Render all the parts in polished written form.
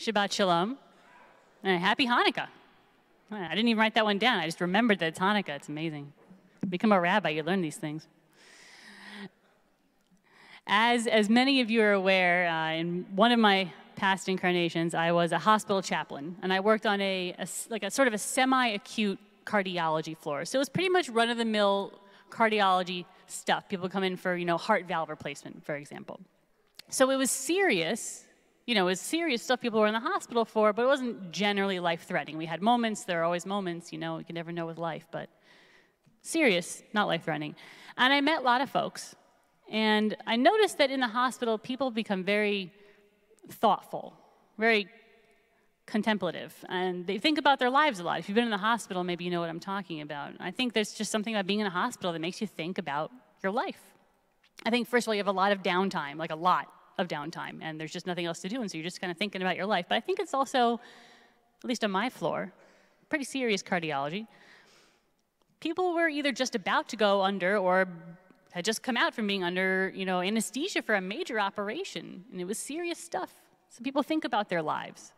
Shabbat Shalom, and Happy Hanukkah. I didn't even write that one down. I just remembered that it's Hanukkah. It's amazing. Become a rabbi, you learn these things. As many of you are aware, in one of my past incarnations, I was a hospital chaplain, and I worked on a sort of a semi-acute cardiology floor. So it was pretty much run-of-the-mill cardiology stuff. People come in for, heart valve replacement, for example. So it was serious. It was serious stuff people were in the hospital for, but it wasn't generally life-threatening. We had moments. There are always moments, you can never know with life, but serious, not life-threatening. And I met a lot of folks, and I noticed that in the hospital, people become very thoughtful, very contemplative, and they think about their lives a lot. If you've been in the hospital, maybe you know what I'm talking about. I think there's just something about being in a hospital that makes you think about your life. I think, first of all, you have a lot of downtime, like a lot of downtime, and there's just nothing else to do, and so you're just kind of thinking about your life. But I think it's also, at least on my floor, pretty serious cardiology. People were either just about to go under or had just come out from being under, anesthesia for a major operation, and it was serious stuff. So people think about their lives.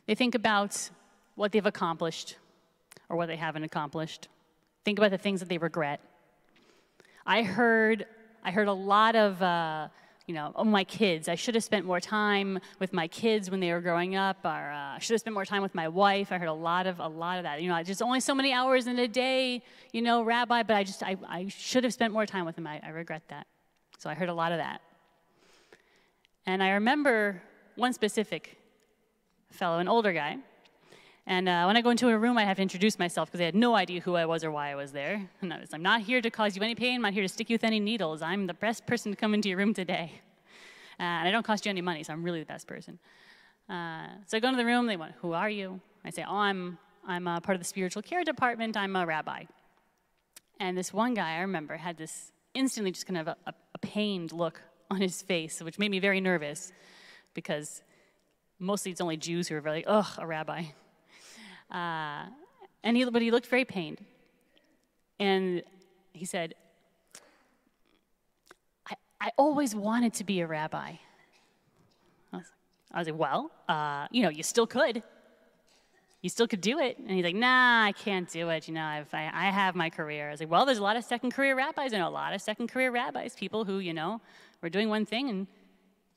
They think about what they've accomplished or what they haven't accomplished. Think about the things that they regret. I heard a lot of, oh, my kids. I should have spent more time with my kids when they were growing up, or I should have spent more time with my wife. I heard a lot of that. Just only so many hours in a day, Rabbi, but I should have spent more time with them. I regret that. So I heard a lot of that. And I remember one specific fellow, an older guy, and when I go into a room, I have to introduce myself because they had no idea who I was or why I was there. And I'm not here to cause you any pain. I'm not here to stick you with any needles. I'm the best person to come into your room today. And I don't cost you any money, so I'm really the best person. So I go into the room. They went, "Who are you?" I say, "Oh, I'm part of the spiritual care department. I'm a rabbi." And this one guy, I remember, had this instantly just kind of a pained look on his face, which made me very nervous because mostly it's only Jews who are very like, "Ugh, a rabbi." But he looked very pained. And he said, I always wanted to be a rabbi. I was like, well, you still could. You still could do it. And he's like, nah, I can't do it. I have my career. I was like, well, there's a lot of second career rabbis. I know a lot of second career rabbis, people who, were doing one thing and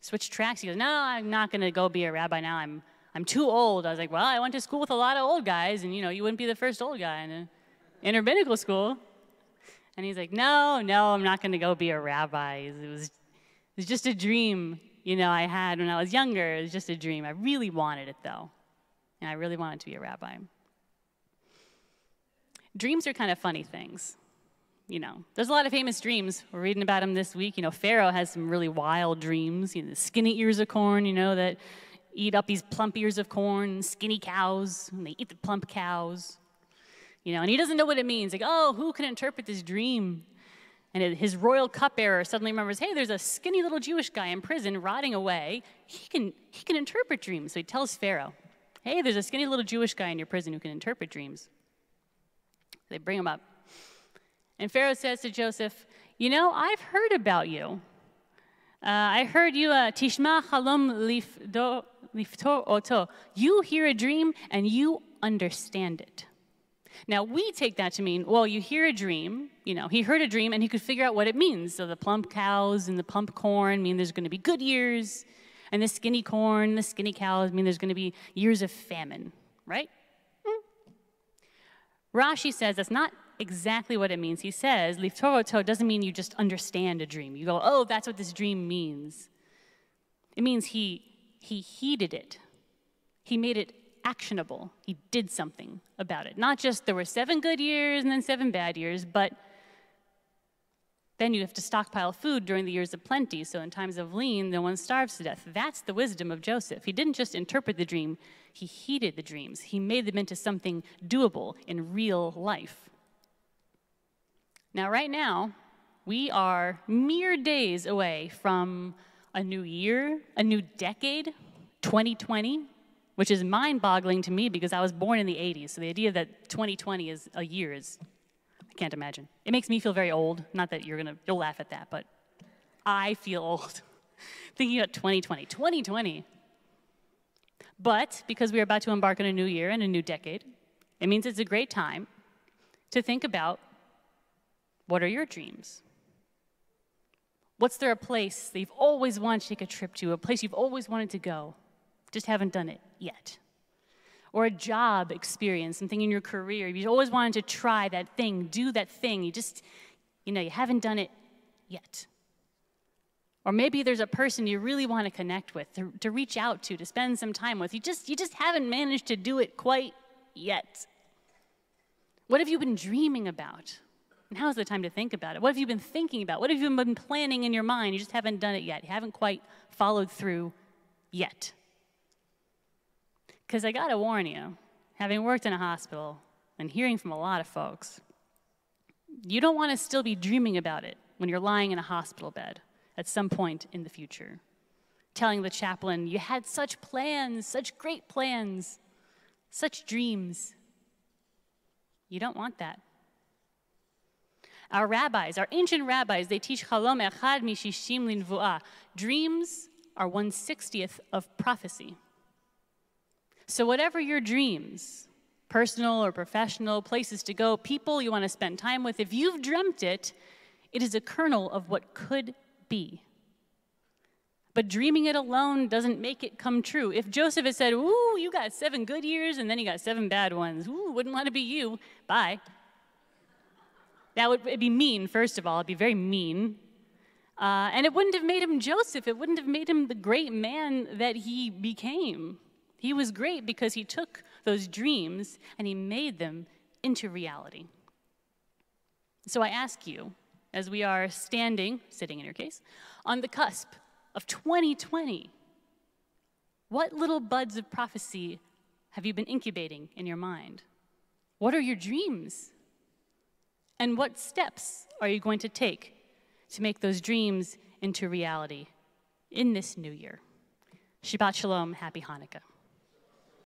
switched tracks. He goes, no, I'm not going to go be a rabbi now. I'm too old. I was like, well, I went to school with a lot of old guys, and, you wouldn't be the first old guy in rabbinical school. And he's like, no, I'm not going to go be a rabbi. It was just a dream, I had when I was younger. It was just a dream. I really wanted it, though, and I really wanted to be a rabbi. Dreams are kind of funny things. There's a lot of famous dreams. We're reading about them this week. Pharaoh has some really wild dreams. The skinny ears of corn, that eat up these plump ears of corn, skinny cows, and they eat the plump cows. And he doesn't know what it means. Like, oh, who can interpret this dream? And his royal cupbearer suddenly remembers, hey, there's a skinny little Jewish guy in prison rotting away. He can interpret dreams. So he tells Pharaoh, hey, there's a skinny little Jewish guy in your prison who can interpret dreams. They bring him up. And Pharaoh says to Joseph, I've heard about you. I heard you, Tishma Halom Liftor Oto. You hear a dream and you understand it. Now, we take that to mean, well, you hear a dream, he heard a dream and he could figure out what it means. So the plump cows and the plump corn mean there's going to be good years, and the skinny corn, the skinny cows mean there's going to be years of famine, right? Rashi says that's not exactly what it means. He says, Liftoroto doesn't mean you just understand a dream. You go, oh, that's what this dream means. It means he heeded it. He made it actionable. He did something about it. Not just there were 7 good years and then 7 bad years, but then you have to stockpile food during the years of plenty, so in times of lean, no one starves to death. That's the wisdom of Joseph. He didn't just interpret the dream, he heeded the dreams. He made them into something doable in real life. Now, right now, we are mere days away from a new year, a new decade, 2020, which is mind-boggling to me because I was born in the 80s, so the idea that 2020 is a year is, I can't imagine. It makes me feel very old. Not that you'll laugh at that, but I feel old thinking about 2020. 2020. But because we are about to embark on a new year and a new decade, it means it's a great time to think about, what are your dreams? What's there a place that you've always wanted to take a trip to, a place you've always wanted to go, just haven't done it yet? Or a job experience, something in your career, you've always wanted to try that thing, do that thing, you haven't done it yet. Or maybe there's a person you really want to connect with, to reach out to spend some time with. You just haven't managed to do it quite yet. What have you been dreaming about? And now's the time to think about it. What have you been thinking about? What have you been planning in your mind? You just haven't done it yet. You haven't quite followed through yet. Because I gotta warn you, having worked in a hospital and hearing from a lot of folks, you don't want to still be dreaming about it when you're lying in a hospital bed at some point in the future, telling the chaplain, you had such plans, such great plans, such dreams. You don't want that. Our rabbis, our ancient rabbis, they teach chalom echad mishishim linvuah. Dreams are 1/60th of prophecy. So whatever your dreams, personal or professional, places to go, people you want to spend time with, if you've dreamt it, it is a kernel of what could be. But dreaming it alone doesn't make it come true. If Joseph had said, ooh, you got 7 good years and then you got 7 bad ones, ooh, wouldn't want to be you, bye. It'd be mean, first of all, it'd be very mean. And it wouldn't have made him Joseph, it wouldn't have made him the great man that he became. He was great because he took those dreams and he made them into reality. So I ask you, as we are sitting in your case, on the cusp of 2020, what little buds of prophecy have you been incubating in your mind? What are your dreams? And what steps are you going to take to make those dreams into reality in this new year? Shabbat Shalom, happy Hanukkah.